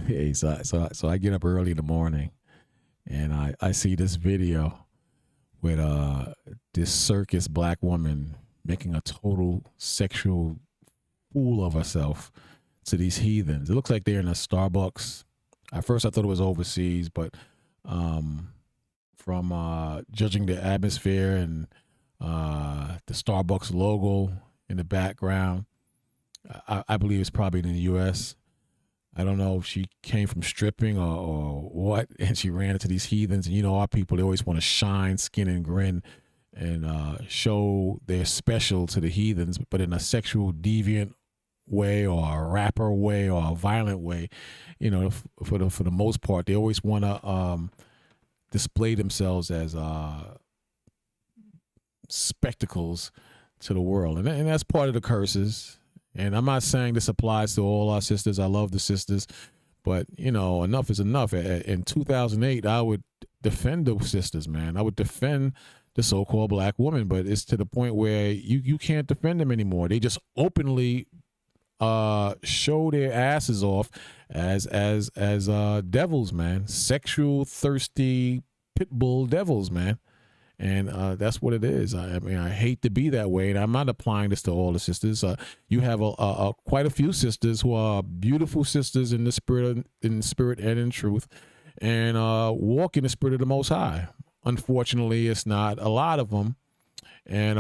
Hey, so I get up early in the morning and I see this video with this circus black woman making a total sexual fool of herself to these heathens. It looks like they're in a Starbucks. At first I thought it was overseas, but um from judging the atmosphere and the Starbucks logo in the background, I believe it's probably in the US. I don't know if she came from stripping or what, and she ran into these heathens. And you know, our people, they always want to shine, skin, and grin and show they're special to the heathens, but in a sexual, deviant way or a rapper way or a violent way. You know, for the most part, they always want to display themselves as spectacles to the world. And that's part of the curses. And I'm not saying this applies to all our sisters. I love the sisters, but you know, enough is enough. In 2008, I would defend the sisters, man. I would defend the so-called black woman, but it's to the point where you can't defend them anymore. They just openly show their asses off as devils, man. Sexual, thirsty pit bull devils, man. And that's what it is. I mean, I hate to be that way, and I'm not applying this to all the sisters. You have quite a few sisters who are beautiful sisters in the spirit, and in truth, and walk in the spirit of the Most High. Unfortunately, it's not a lot of them, and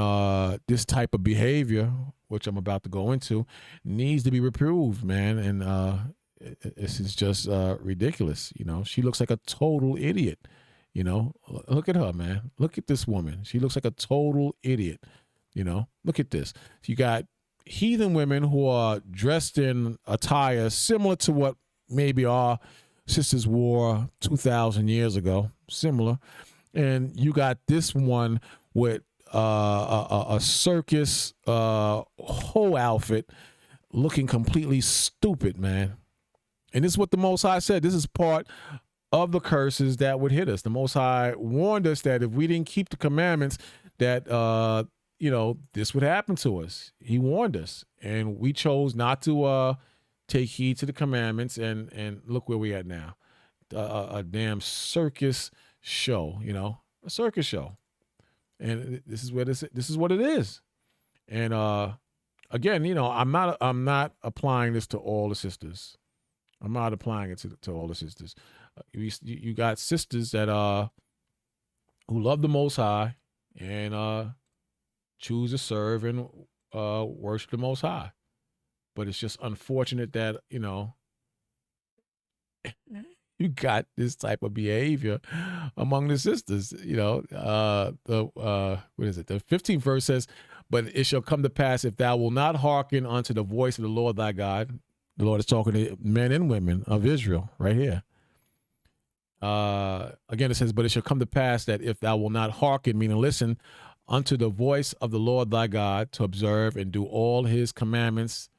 this type of behavior, which I'm about to go into, needs to be reproved, man. And this is just ridiculous. You know, she looks like a total idiot. You know, look at her, man. Look at this woman. She looks like a total idiot. You know, look at this. You got heathen women who are dressed in attire similar to what maybe our sisters wore 2,000 years ago, similar. And you got this one with a circus whole outfit looking completely stupid, man. And this is what the Most High said. This is part of the curses that would hit us. The Most High warned us that if we didn't keep the commandments, that you know, this would happen to us. He warned us, and we chose not to take heed to the commandments. And look where we at now, a damn circus show. You know, a circus show, and this is where this is what it is. And again, you know, I'm not applying this to all the sisters. I'm not applying it to all the sisters. You got sisters that who love the Most High and choose to serve and worship the Most High. But it's just unfortunate that, you know, you got this type of behavior among the sisters. You know, what is it? The 15th verse says, "But it shall come to pass, if thou wilt not hearken unto the voice of the Lord thy God." The Lord is talking to men and women of Israel right here. Again, it says, "But it shall come to pass that if thou wilt not hearken," meaning listen, "unto the voice of the Lord thy God, to observe and do all his commandments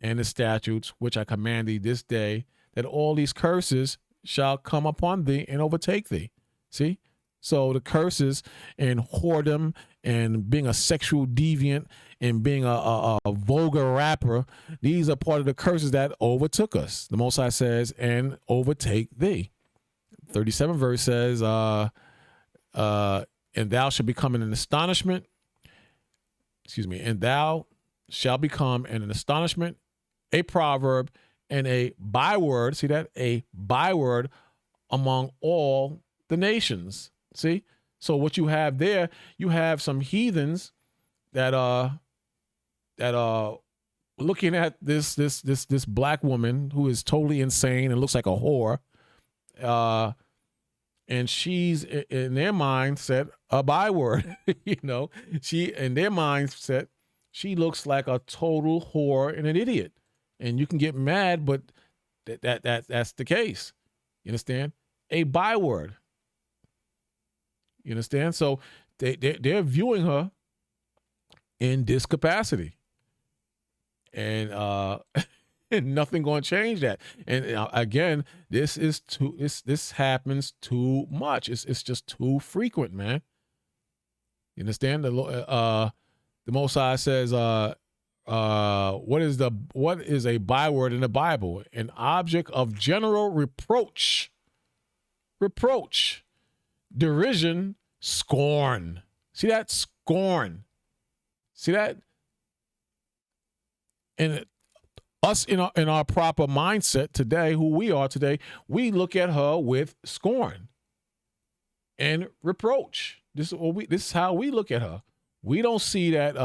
and his statutes, which I command thee this day, that all these curses shall come upon thee and overtake thee." See? So the curses and whoredom and being a sexual deviant and being a vulgar rapper, these are part of the curses that overtook us. The Most High says, "and overtake thee." 37 verse says, "And thou shalt become an astonishment." "And thou shalt become an astonishment, a proverb, and a byword." See that? A byword among all the nations. See? So what you have there, you have some heathens that are looking at this black woman who is totally insane and looks like a whore. And she's, in their mindset, a byword. You know, in their mindset, she looks like a total whore and an idiot. And you can get mad, but that's the case. You understand? A byword. You understand? So they're viewing her in this capacity, and and nothing going to change that. And again, this happens too much. It's just too frequent, man. You understand? The Most High says, what is a byword in the Bible? An object of general reproach, derision, scorn. See that? Scorn. See that? And us in our proper mindset today, who we are today, we look at her with scorn and reproach. This is how we look at her. We don't see that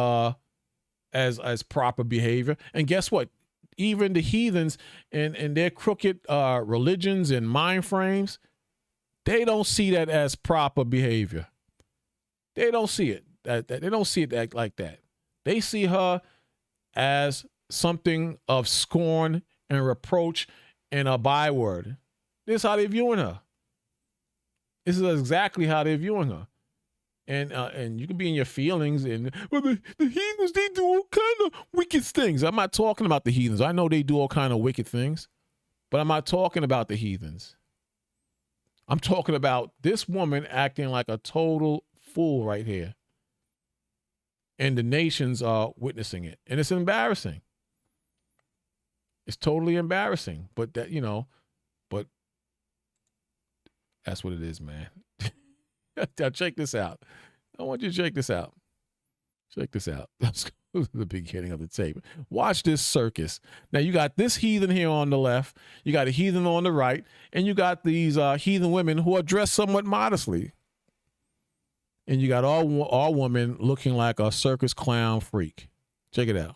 as proper behavior. And guess what? Even the heathens and their crooked religions and mind frames, they don't see that as proper behavior. They don't see it. They don't see it like that. They see her as something of scorn and reproach and a byword. This is how they're viewing her. This is exactly how they're viewing her. And you can be in your feelings and, well, the heathens, they do all kind of wicked things. I'm not talking about the heathens. I know they do all kind of wicked things, but I'm not talking about the heathens. I'm talking about this woman acting like a total fool right here. And the nations are witnessing it. And it's embarrassing. It's totally embarrassing. But but that's what it is, man. Now check this out. I want you to check this out. Check this out. That's the beginning of the tape. Watch this circus. Now you got this heathen here on the left. You got a heathen on the right. And you got these heathen women who are dressed somewhat modestly. And you got all women looking like a circus clown freak. Check it out.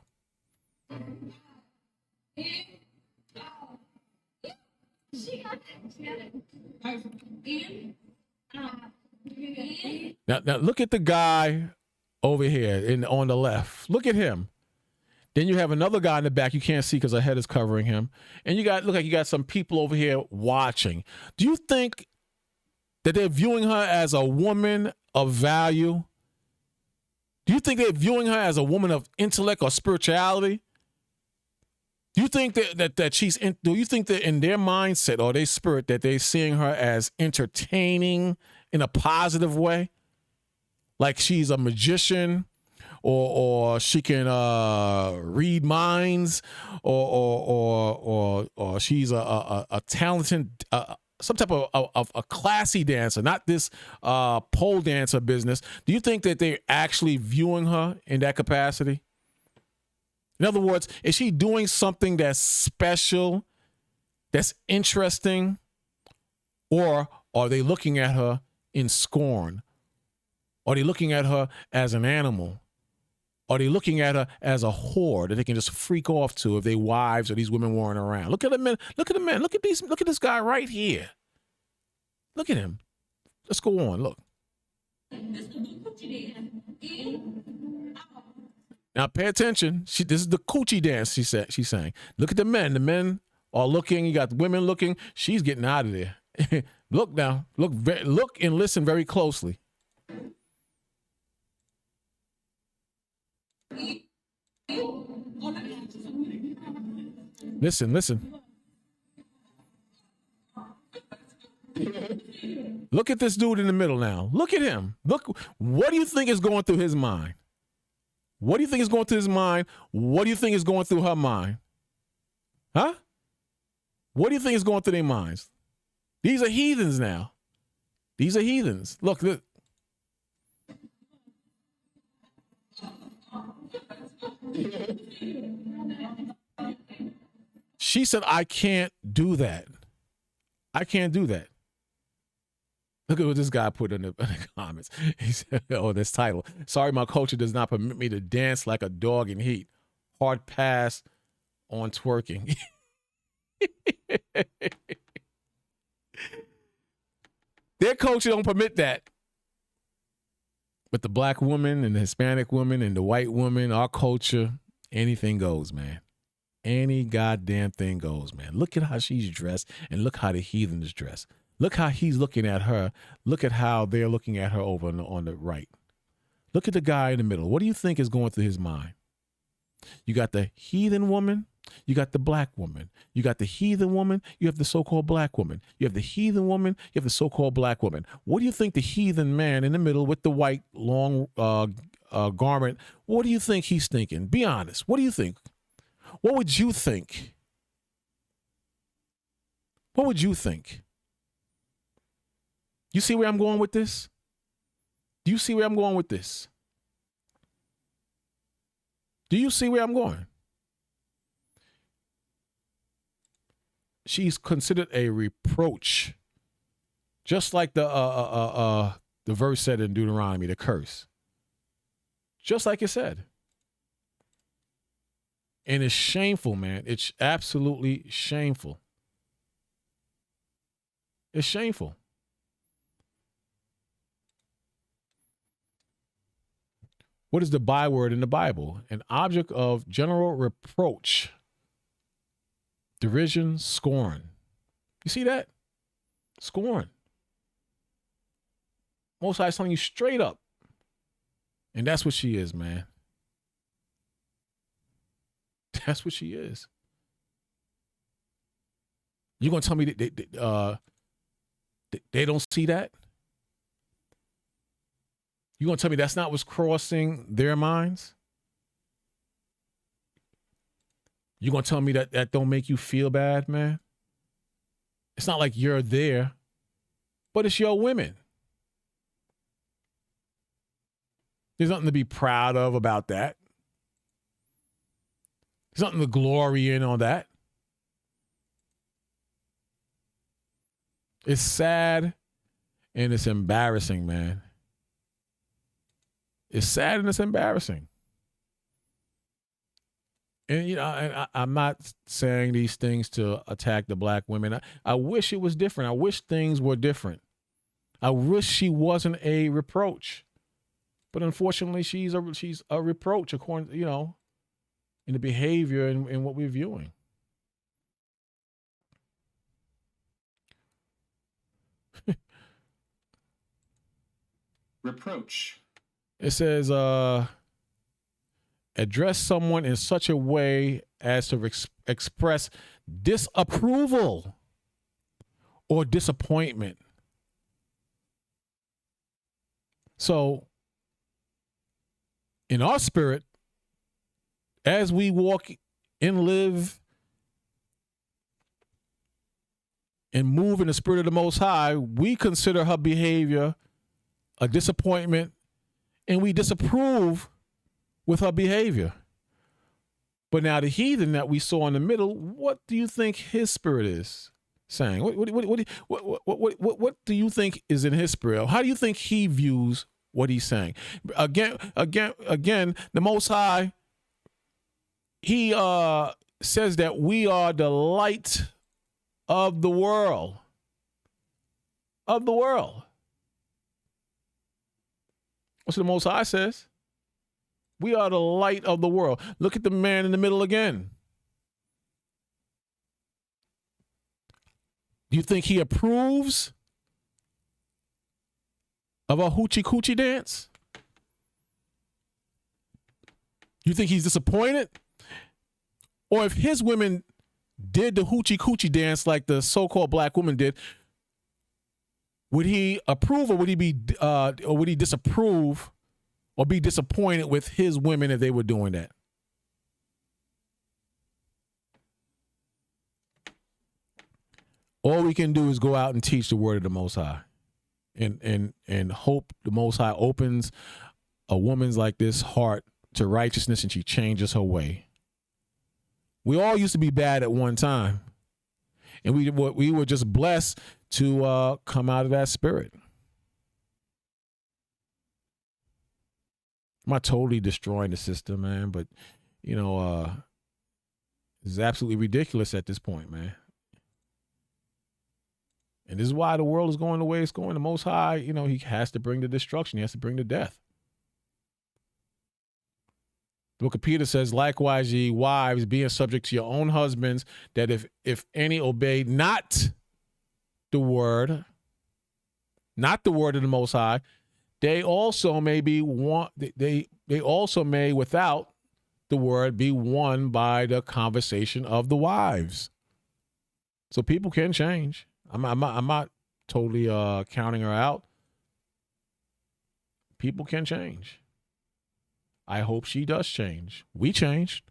Now look at the guy over here on the left. Look at him. Then you have another guy in the back you can't see because her head is covering him. And look like you got some people over here watching. Do you think that they're viewing her as a woman of value? Do you think they're viewing her as a woman of intellect or spirituality? Do you think do you think that in their mindset or their spirit that they're seeing her as entertaining in a positive way? Like she's a magician or she can read minds or she's a talented some type of a classy dancer, not this pole dancer business. Do you think that they're actually viewing her in that capacity? In other words, is she doing something that's special, that's interesting, or are they looking at her in scorn? Are they looking at her as an animal? Are they looking at her as a whore that they can just freak off to if they wives or these women weren't around? Look at the men. Look at the men. Look at this guy right here. Look at him. Let's go on. Look. Now pay attention. This is the Coochie dance she's saying. Look at the men. The men are looking. You got the women looking. She's getting out of there. Look now. Look and listen very closely. Listen. Look at this dude in the middle now. Look at him. Look. What do you think is going through his mind? What do you think is going through his mind? What do you think is going through her mind? Huh? What do you think is going through their minds? These are heathens now. These are heathens. Look. She said, I can't do that. I can't do that. Look at what this guy put in the comments. He said, this title. Sorry, my culture does not permit me to dance like a dog in heat. Hard pass on twerking. Their culture don't permit that. But the black woman and the Hispanic woman and the white woman, our culture, anything goes, man. Any goddamn thing goes, man. Look at how she's dressed and look how the heathen is dressed. Look how he's looking at her. Look at how they're looking at her over on the right. Look at the guy in the middle. What do you think is going through his mind? You got the heathen woman. You got the black woman. You got the heathen woman. You have the so-called black woman. You have the heathen woman. You have the so-called black woman. What do you think the heathen man in the middle with the white long garment, what do you think he's thinking? Be honest. What do you think? What would you think? What would you think? You see where I'm going with this? Do you see where I'm going with this? Do you see where I'm going? She's considered a reproach, just like the verse said in Deuteronomy, the curse. Just like it said. And it's shameful, man. It's absolutely shameful. It's shameful. What is the byword in the Bible? An object of general reproach, derision, scorn. You see that? Scorn. Most High is telling you straight up. And that's what she is, man. That's what she is. You're going to tell me that they don't see that? You're going to tell me that's not what's crossing their minds? You're going to tell me that don't make you feel bad, man? It's not like you're there, but it's your women. There's nothing to be proud of about that. There's nothing to glory in on that. It's sad and it's embarrassing, man. It's sad and it's embarrassing. And, you know, I'm not saying these things to attack the black women. I wish it was different. I wish things were different. I wish she wasn't a reproach. But unfortunately, she's a reproach, according, you know, in the behavior and what we're viewing. Reproach. It says, address someone in such a way as to express disapproval or disappointment. So, in our spirit, as we walk and live and move in the spirit of the Most High, we consider her behavior a disappointment, and we disapprove with her behavior. But now the heathen that we saw in the middle, what do you think his spirit is saying? What do you think is in his spirit? How do you think he views what he's saying? Again, the Most High, he says that we are the light of the world. Of the world. What's the Most High says? We are the light of the world. Look at the man in the middle again. Do you think he approves of a hoochie coochie dance? You think he's disappointed? Or if his women did the hoochie coochie dance like the so-called black woman did, would he approve or would he disapprove or be disappointed with his women if they were doing that? All we can do is go out and teach the word of the Most High, and hope the Most High opens a woman's like this heart to righteousness and she changes her way. We all used to be bad at one time, and we were just blessed to come out of that spirit. I'm not totally destroying the system, man, but, you know, it's absolutely ridiculous at this point, man. And this is why the world is going the way it's going. The Most High, you know, he has to bring the destruction. He has to bring the death. The book of Peter says, likewise, ye wives, being subject to your own husbands, that if any obey not the word of the Most High, they also may without the word be won by the conversation of the wives. So people can change. I'm not totally counting her out. People can change. I hope she does change. We changed.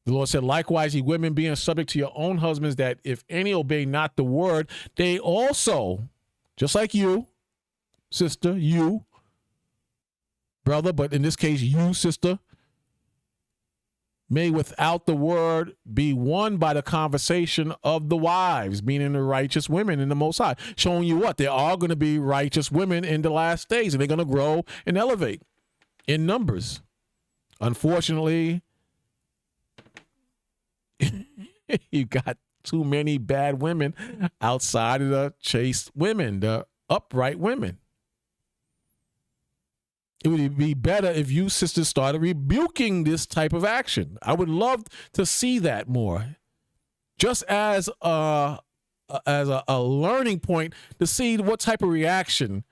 The Lord said, likewise, ye women, being subject to your own husbands, that if any obey not the word, they also, just like you, sister, you, brother, but in this case, you, sister, may without the word be won by the conversation of the wives, meaning the righteous women in the Most High, showing you what? There are going to be righteous women in the last days, and they're going to grow and elevate in numbers. Unfortunately, you got too many bad women outside of the chaste women, the upright women. It would be better if you sisters started rebuking this type of action. I would love to see that more, just as a learning point to see what type of reaction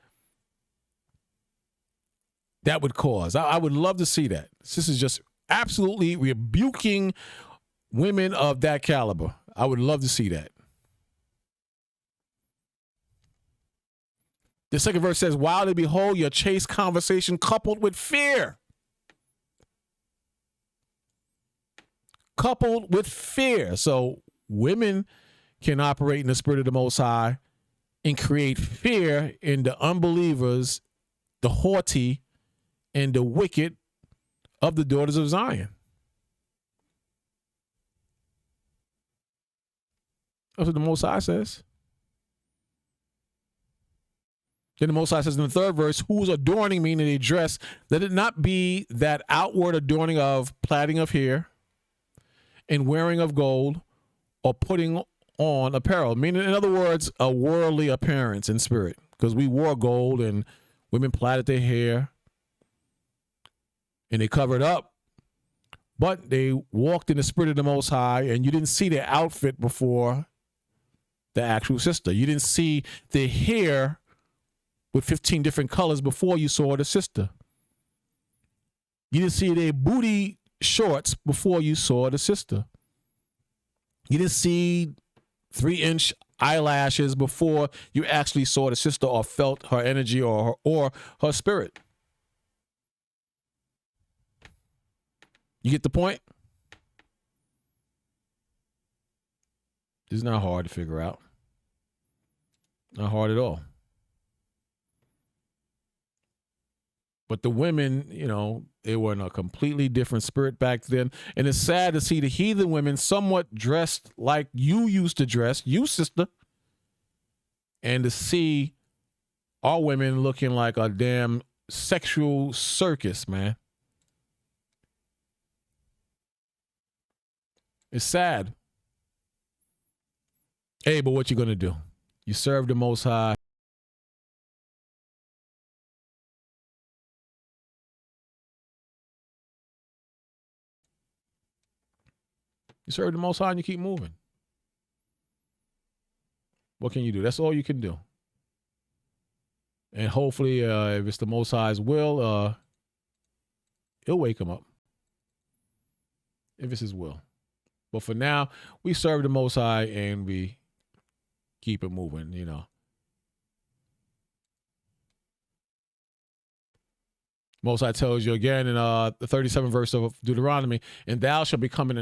that would cause. I would love to see that. This is just absolutely rebuking women of that caliber. I would love to see that. The second verse says, while they behold your chaste conversation coupled with fear. Coupled with fear. So women can operate in the spirit of the Most High and create fear in the unbelievers, the haughty, and the wicked of the daughters of Zion. That's what the Most High says. Then the Most High says in the third verse, whose adorning, meaning they dress, let it not be that outward adorning of plaiting of hair and wearing of gold or putting on apparel. Meaning, in other words, a worldly appearance in spirit. Because we wore gold and women plaited their hair and they covered up. But they walked in the spirit of the Most High, and you didn't see their outfit before the actual sister. You didn't see the hair with 15 different colors before you saw the sister. You didn't see their booty shorts before you saw the sister. You didn't see 3-inch eyelashes before you actually saw the sister or felt her energy or her spirit. You get the point? It's not hard to figure out. Not hard at all. But the women, you know, they were in a completely different spirit back then. And it's sad to see the heathen women somewhat dressed like you used to dress, you sister, and to see our women looking like a damn sexual circus, man. It's sad. Hey, but what you gonna do? You serve the Most High. You serve the Most High and you keep moving. What can you do? That's all you can do. And hopefully, if it's the Most High's will, he'll wake him up. If it's his will. But for now, we serve the Most High and we keep it moving, you know. Most High tells you again in the 37th verse of Deuteronomy, and thou shalt become an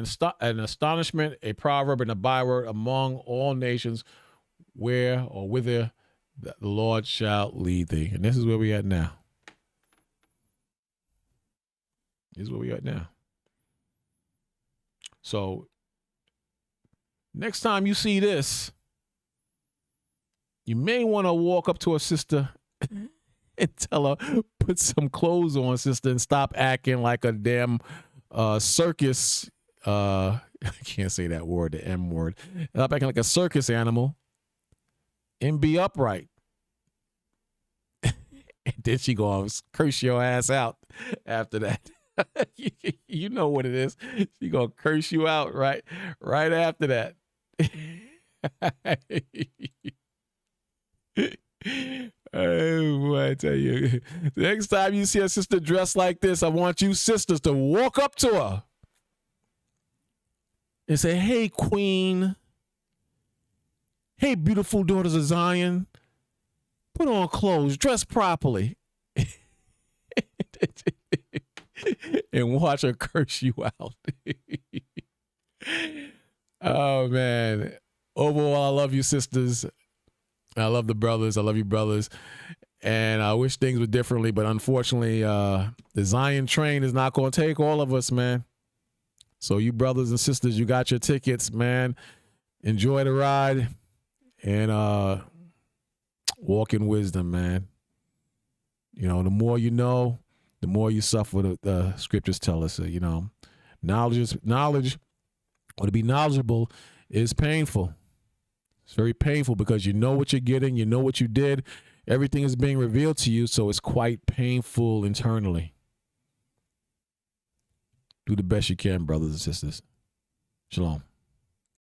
astonishment, a proverb, and a byword among all nations, where or whither the Lord shall lead thee. And this is where we at now. This is where we at now. So next time you see this, you may want to walk up to a sister and tell her, put some clothes on, sister, and stop acting like a damn circus. I can't say that word, the M word. Stop acting like a circus animal and be upright. And then she gonna curse your ass out after that. You know what it is. She gonna curse you out right after that. Oh, boy, I tell you, the next time you see a sister dressed like this, I want you sisters to walk up to her and say, hey, queen. Hey, beautiful daughters of Zion. Put on clothes, dress properly. and watch her curse you out. Oh, man. Overall, I love you, sisters. I love the brothers. I love you, brothers. And I wish things were differently, but unfortunately, the Zion train is not going to take all of us, man. So you brothers and sisters, you got your tickets, man. Enjoy the ride and walk in wisdom, man. You know, the more you know, the more you suffer. The scriptures tell us, you know, knowledge, or to be knowledgeable is painful. It's very painful because you know what you're getting, you know what you did. Everything is being revealed to you, so it's quite painful internally. Do the best you can, brothers and sisters. Shalom.